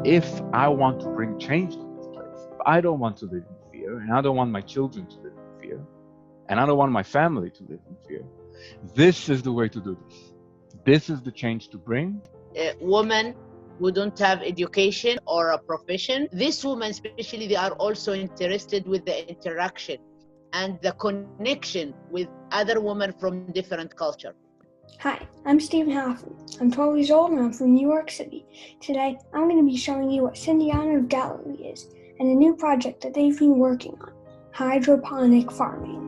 if I want to bring change to this place, if I don't want to live in fear, and I don't want my children to live in fear, and I don't want my family to live in fear, this is the way to do this. This is the change to bring. Women who don't have education or a profession, these women especially, they are also interested with the interaction and the connection with other women from different culture. Hi, I'm Steven Hoffen. I'm 12 years old and I'm from New York City. Today, I'm going to be showing you what Sindiana of Galilee is and a new project that they've been working on, hydroponic farming.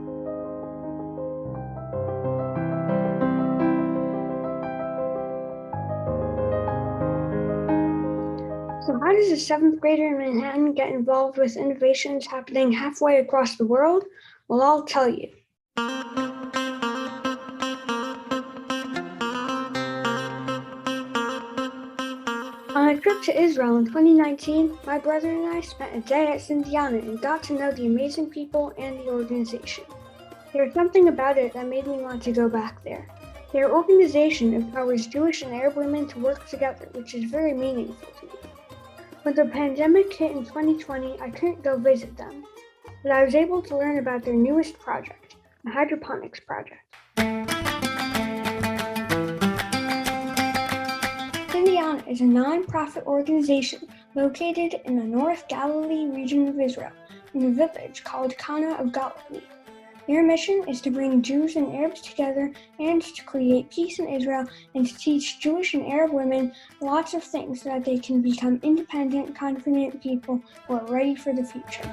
So how does a 7th grader in Manhattan get involved with innovations happening halfway across the world? Well, I'll tell you. On a trip to Israel in 2019, my brother and I spent a day at Sindiana and got to know the amazing people and the organization. There was something about it that made me want to go back there. Their organization empowers Jewish and Arab women to work together, which is very meaningful to me. When the pandemic hit in 2020, I couldn't go visit them, but I was able to learn about their newest project, the hydroponics project. Sindiana is a non-profit organization located in the North Galilee region of Israel, in a village called Cana of Galilee. Their mission is to bring Jews and Arabs together and to create peace in Israel and to teach Jewish and Arab women lots of things so that they can become independent, confident people who are ready for the future.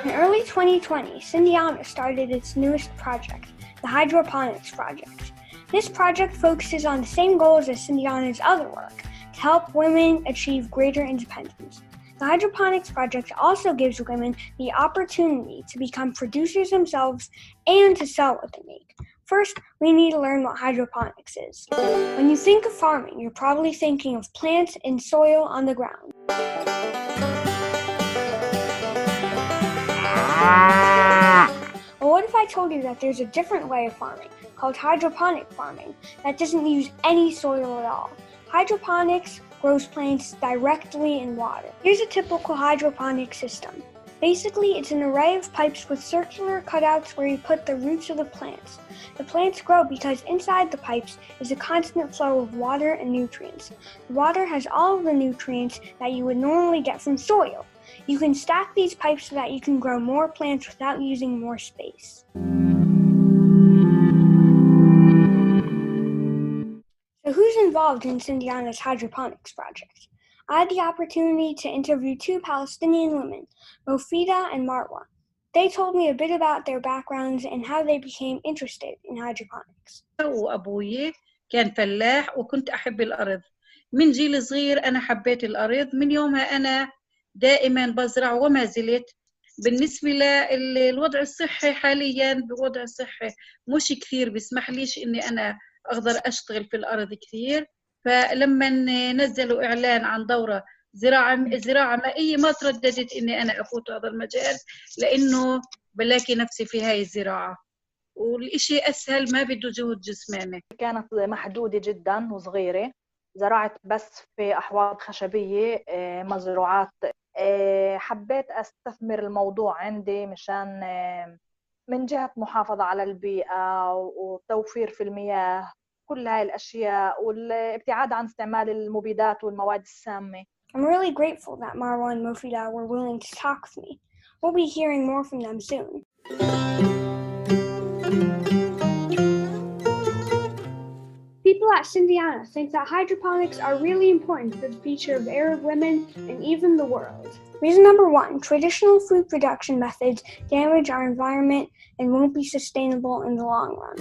In early 2020, Sindiana started its newest project, the Hydroponics Project. This project focuses on the same goals as Sindiana's other work, to help women achieve greater independence. The Hydroponics Project also gives women the opportunity to become producers themselves and to sell what they make. First, we need to learn what hydroponics is. When you think of farming, you're probably thinking of plants and soil on the ground. But what if I told you that there's a different way of farming, called hydroponic farming, that doesn't use any soil at all? Hydroponics grows plants directly in water. Here's a typical hydroponic system. Basically, it's an array of pipes with circular cutouts where you put the roots of the plants. The plants grow because inside the pipes is a constant flow of water and nutrients. The water has all of the nutrients that you would normally get from soil. You can stack these pipes so that you can grow more plants without using more space. So who's involved in Sindiana's hydroponics project? I had the opportunity to interview 2 Palestinian women, Mofida and Marwa. They told me a bit about their backgrounds and how they became interested in hydroponics. وأبوي كان فلاح وكنت أحب الأرض. من جيل صغير أنا حبيت الأرض، من يومها أنا دائما بزرع وما زلت. بالنسبة للوضع الصحي حاليا بوضع الصحي مش كثير بيسمح ليش إني أنا أقدر أشتغل في الأرض كثير. فلما نزلوا إعلان عن دورة زراعة مائية ما ترددت إني أنا أفوت هذا المجال لأنه بلاقي نفسي في هاي الزراعة والإشي أسهل ما بده جهد جسماني. كانت محدودة جدا وصغيرة، زرعت بس في أحواض خشبية مزروعات. حبيت أستثمر الموضوع عندي مشان من جهة محافظة على البيئة وتوفير في المياه، كل هاي الأشياء والابتعاد عن استعمال المبيدات والمواد السامة. I'm really grateful that Marwa and Mofida were willing to talk with me. We'll be hearing more from them soon. People at Sindiana think that hydroponics are really important for the future of Arab women and even the world. Reason number 1, traditional food production methods damage our environment and won't be sustainable in the long run.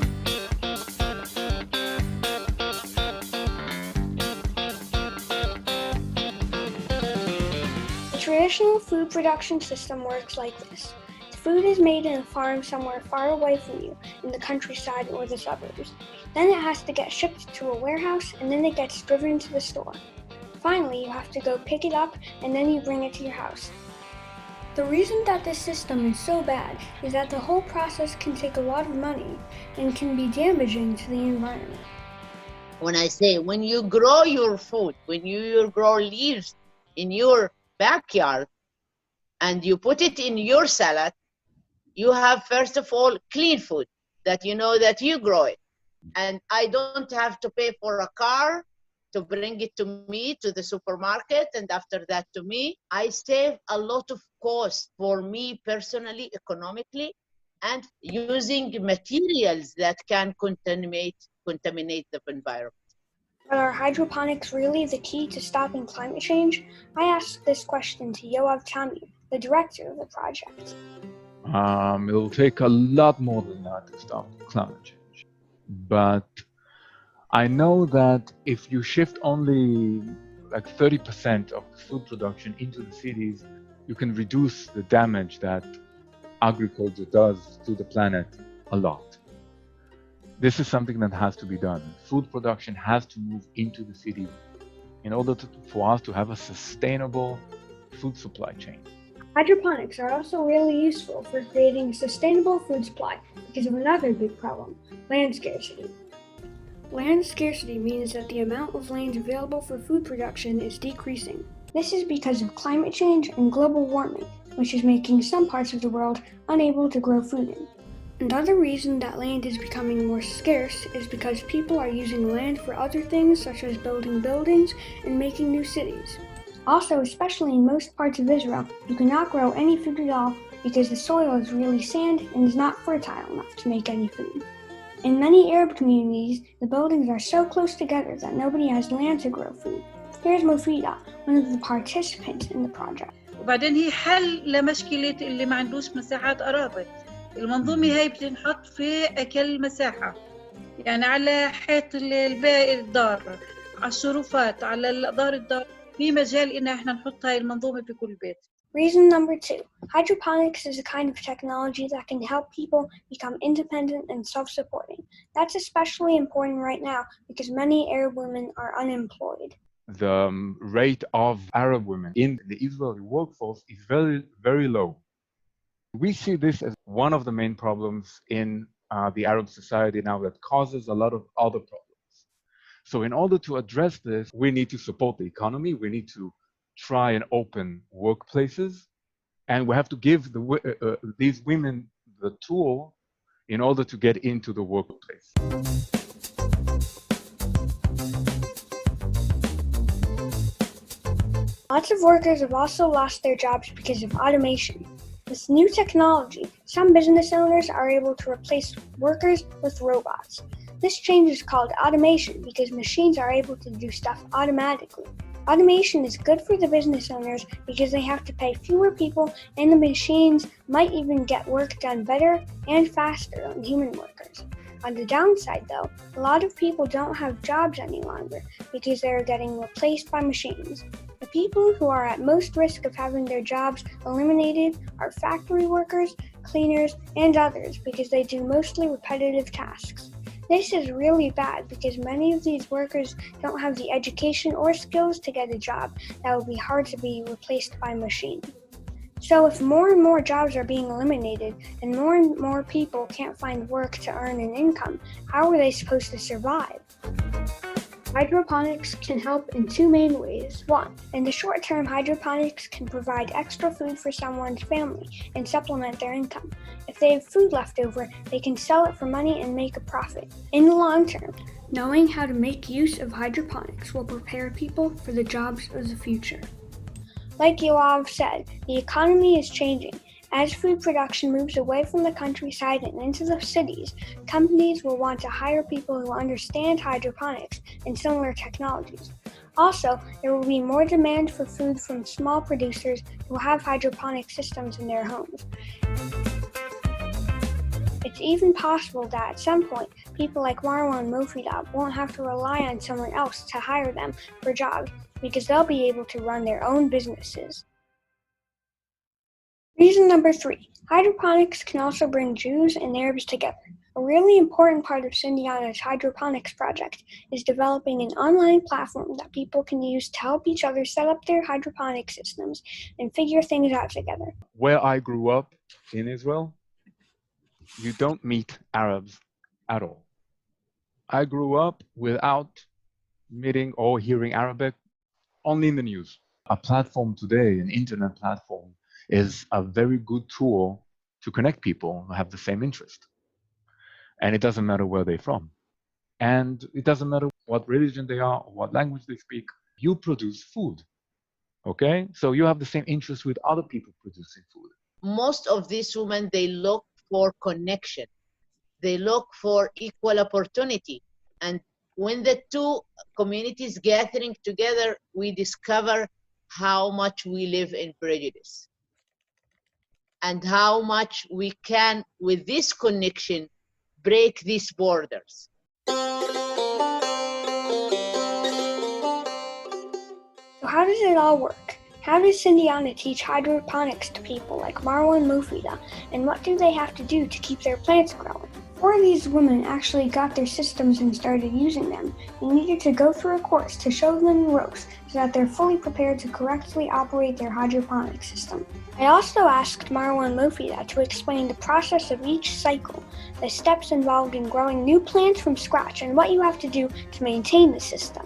The traditional food production system works like this. The food is made in a farm somewhere far away from you, in the countryside or the suburbs. Then it has to get shipped to a warehouse and then it gets driven to the store. Finally, you have to go pick it up and then you bring it to your house. The reason that this system is so bad is that the whole process can take a lot of money and can be damaging to the environment. When I say, when you grow your food, when you grow leaves in your backyard and you put it in your salad, you have, first of all, clean food that you know that you grow it. And I don't have to pay for a car to bring it to me to the supermarket, and after that to me. I save a lot of cost for me personally, economically, and using materials that can contaminate the environment. But are hydroponics really the key to stopping climate change? I asked this question to Yoav Tamir, the director of the project. It'll take a lot more than that to stop climate change. But I know that if you shift only like 30% of the food production into the cities, you can reduce the damage that agriculture does to the planet a lot. This is something that has to be done. Food production has to move into the city in order for us to have a sustainable food supply chain. Hydroponics are also really useful for creating a sustainable food supply because of another big problem, land scarcity. Land scarcity means that the amount of land available for food production is decreasing. This is because of climate change and global warming, which is making some parts of the world unable to grow food in. Another reason that land is becoming more scarce is because people are using land for other things such as building buildings and making new cities. Also, especially in most parts of Israel, you cannot grow any food at all because the soil is really sand and is not fertile enough to make any food. In many Arab communities, the buildings are so close together that nobody has land to grow food. Here's Mofida, one of the participants in the project. وبعدين هي حل لمشكلة اللي ما عندوش مساحات أراضي. المنظومة هاي بتنحط في أكل مساحة، يعني على حيط الدار، على الشرفات، على دار الدار. في مجال إن إحنا نحط هاي المنظومة في كل بيت. Reason number 2. Hydroponics is a kind of technology that can help people become independent and self-supporting. That's especially important right now because many Arab women are unemployed. The rate of Arab women in the Israeli workforce is very, very low. We see this as one of the main problems in the Arab society now that causes a lot of other problems. So in order to address this, we need to support the economy. We need to try and open workplaces. And we have to give these women the tool in order to get into the workplace. Lots of workers have also lost their jobs because of automation. With new technology, some business owners are able to replace workers with robots. This change is called automation because machines are able to do stuff automatically. Automation is good for the business owners because they have to pay fewer people and the machines might even get work done better and faster than human workers. On the downside though, a lot of people don't have jobs any longer because they are getting replaced by machines. The people who are at most risk of having their jobs eliminated are factory workers, cleaners, and others because they do mostly repetitive tasks. This is really bad because many of these workers don't have the education or skills to get a job that would be hard to be replaced by a machine. So if more and more jobs are being eliminated and more people can't find work to earn an income, how are they supposed to survive? Hydroponics can help in two main ways. One, in the short term, hydroponics can provide extra food for someone's family and supplement their income. If they have food left over, they can sell it for money and make a profit. In the long term, knowing how to make use of hydroponics will prepare people for the jobs of the future. Like Yoav said, the economy is changing. As food production moves away from the countryside and into the cities, companies will want to hire people who understand hydroponics and similar technologies. Also, there will be more demand for food from small producers who have hydroponic systems in their homes. It's even possible that at some point, people like Marwa and Mofida won't have to rely on someone else to hire them for jobs because they'll be able to run their own businesses. Reason number 3. Hydroponics can also bring Jews and Arabs together. A really important part of Sindiana's hydroponics project is developing an online platform that people can use to help each other set up their hydroponic systems and figure things out together. Where I grew up in Israel, you don't meet Arabs at all. I grew up without meeting or hearing Arabic only in the news. A platform today, an internet platform, is a very good tool to connect people who have the same interest. And it doesn't matter where they're from. And it doesn't matter what religion they are or what language they speak. You produce food, okay? So you have the same interest with other people producing food. Most of these women, they look for connection. They look for equal opportunity. And when the two communities gathering together, we discover how much we live in prejudice and how much we can, with this connection, break these borders. So how does it all work? How does Sindiana teach hydroponics to people like Marwa and Mufida, and what do they have to do to keep their plants growing? Before these women actually got their systems and started using them, they needed to go through a course to show them the ropes so that they're fully prepared to correctly operate their hydroponic system. I also asked Marwa and Mufida to explain the process of each cycle, the steps involved in growing new plants from scratch, and what you have to do to maintain the system.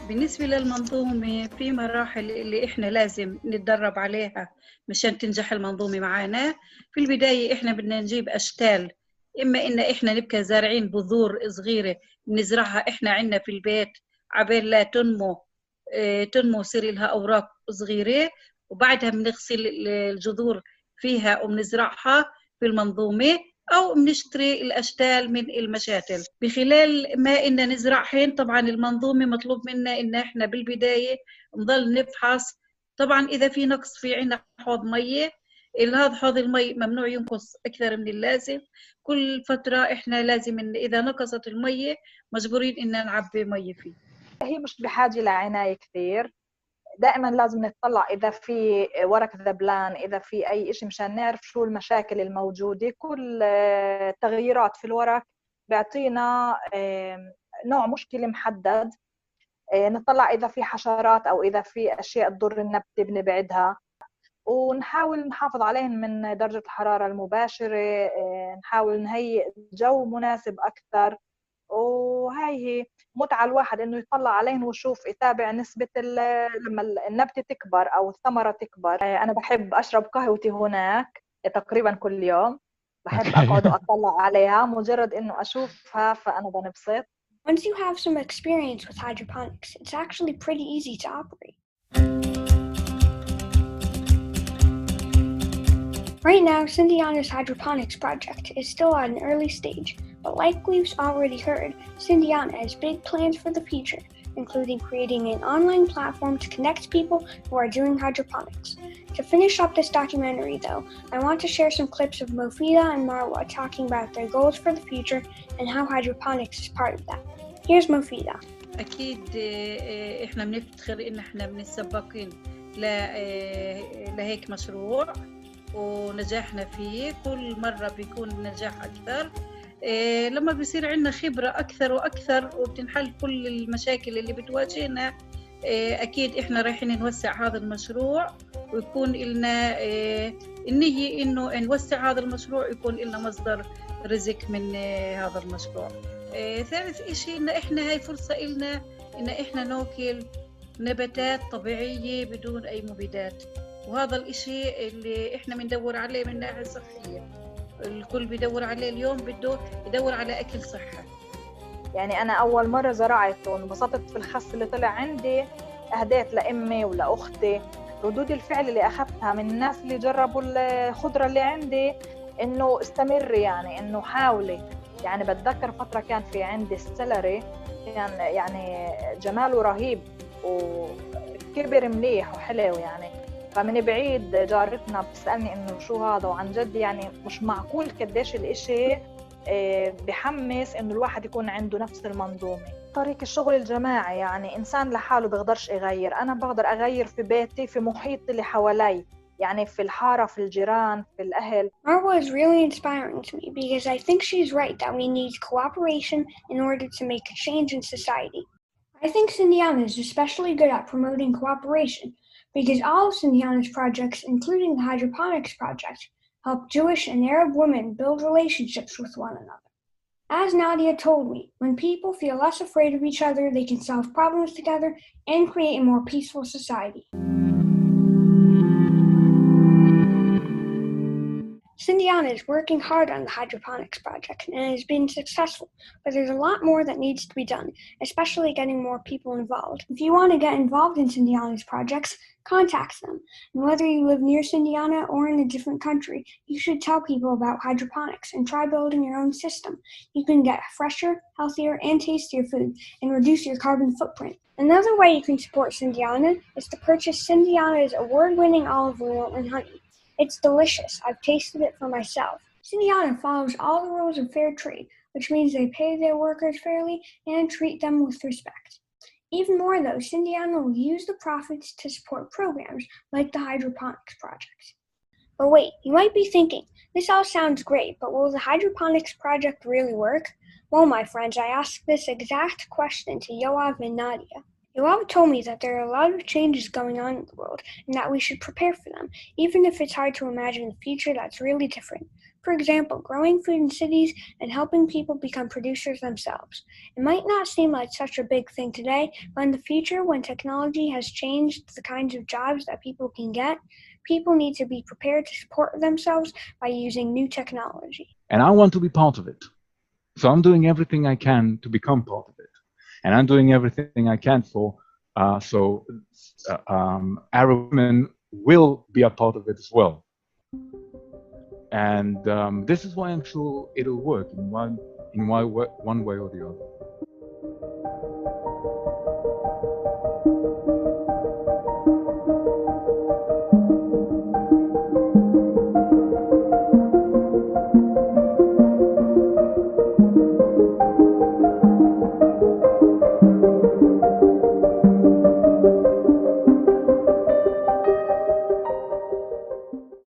بالنسبة للمنظومة في مراحل اللي إحنا لازم نتدرب عليها مشان تنجح المنظومة معانا. في البداية إحنا بدنا نجيب أشكال، إما إن إحنا نبقى زارعين بذور صغيرة بنزرعها إحنا عنا في البيت عبال لا تنمو يصير لها أوراق صغيرة، وبعدها بنغسل الجذور فيها وبنزرعها في المنظومة، أو بنشتري الأشكال من المشاتل. بخلال ما إن نزرعهن طبعاً المنظومة مطلوب منا إن إحنا بالبداية نضل نفحص. طبعاً إذا في نقص في عنا حوض مية، هذا حوض المي ممنوع ينقص أكثر من اللازم. كل فترة إحنا لازم إن إذا نقصت المية مجبورين إن نعبي مية فيه. هي مش بحاجة لعناية كثير. دائما لازم نطلع إذا في ورق ذبلان، إذا في أي إشي مشان نعرف شو المشاكل الموجودة. كل تغييرات في الورق بيعطينا نوع مشكلة محدد. نطلع إذا في حشرات أو إذا في أشياء تضر النبتة بنبعدها، ونحاول نحافظ عليهم من درجة الحرارة المباشرة. نحاول نهيئ جو مناسب أكثر، وهاي هي متعة الواحد إنه يطلع عليهم ويشوف يتابع نسبة لما النبتة تكبر أو الثمرة تكبر. أنا بحب أشرب قهوتي هناك تقريبا كل يوم. بحب أقعد وأطلع عليها، مجرد إنه أشوفها فأنا بنبسط. Once you have some experience with hydroponics, it's actually pretty easy to operate. Right now, Sindiana's hydroponics project is still at an early stage, but like we've already heard, Sindiana has big plans for the future, including creating an online platform to connect people who are doing hydroponics. To finish up this documentary though, I want to share some clips of Mufida and Marwa talking about their goals for the future and how hydroponics is part of that. Here's Mufida. أكيد إحنا بنفتخر إن إحنا من السباقين لهيك مشروع، ونجاحنا فيه كل مرة بيكون النجاح أكثر لما بيصير عندنا خبرة أكثر وأكثر وبتنحل كل المشاكل اللي بتواجهنا. أكيد إحنا رايحين نوسع هذا المشروع ويكون لنا النية إنه نوسع هذا المشروع يكون لنا مصدر رزق من هذا المشروع. ثالث إشي إن إحنا هاي فرصة إلنا إن إحنا ناكل نباتات طبيعية بدون أي مبيدات، وهذا الإشي اللي إحنا بندور عليه من ناحية صحية. الكل بيدور عليه اليوم، بده يدور على أكل صحة. يعني أنا أول مرة زرعت وانبسطت في الخس اللي طلع عندي، أهديت لأمي ولأختي. ردود الفعل اللي أخذتها من الناس اللي جربوا الخضرة اللي عندي إنه استمري، يعني إنه حاولي. يعني بتذكر فترة كان في عندي السلري، يعني جماله رهيب وكبر مليح وحلو يعني. فمن بعيد جارتنا بتسألني إنه شو هذا، وعن جد يعني مش معقول قديش الإشي بحمس إنه الواحد يكون عنده نفس المنظومة. طريق الشغل الجماعي، يعني إنسان لحاله بقدرش يغير. أنا بقدر أغير في بيتي، في محيط اللي حوالي، يعني في الحارة، في الجيران، في الأهل. Marwa is really inspiring to me because I think she's right that we need cooperation in order to make a change in society. I think Sindiana is especially good at promoting cooperation because all of Sindiana's projects, including the hydroponics project, help Jewish and Arab women build relationships with one another. As Nadia told me, when people feel less afraid of each other, they can solve problems together and create a more peaceful society. Cindiana is working hard on the hydroponics project and has been successful, but there's a lot more that needs to be done, especially getting more people involved. If you want to get involved in Cindiana's projects, contact them. And whether you live near Cindiana or in a different country, you should tell people about hydroponics and try building your own system. You can get fresher, healthier, and tastier food and reduce your carbon footprint. Another way you can support Cindiana is to purchase Cindiana's award-winning olive oil and honey. It's delicious. I've tasted it for myself. Cindiana follows all the rules of fair trade, which means they pay their workers fairly and treat them with respect. Even more though, Cindiana will use the profits to support programs like the hydroponics project. But wait, you might be thinking, this all sounds great, but will the hydroponics project really work? Well, my friends, I asked this exact question to Yoav and Nadia. Yoav told me that there are a lot of changes going on in the world and that we should prepare for them, even if it's hard to imagine a future that's really different. For example, growing food in cities and helping people become producers themselves. It might not seem like such a big thing today, but in the future, when technology has changed the kinds of jobs that people can get, people need to be prepared to support themselves by using new technology. And I want to be part of it. So I'm doing everything I can to become part of it. And I'm doing everything I can so Arab women will be a part of it as well. And this is why I'm sure it'll work in one way or the other.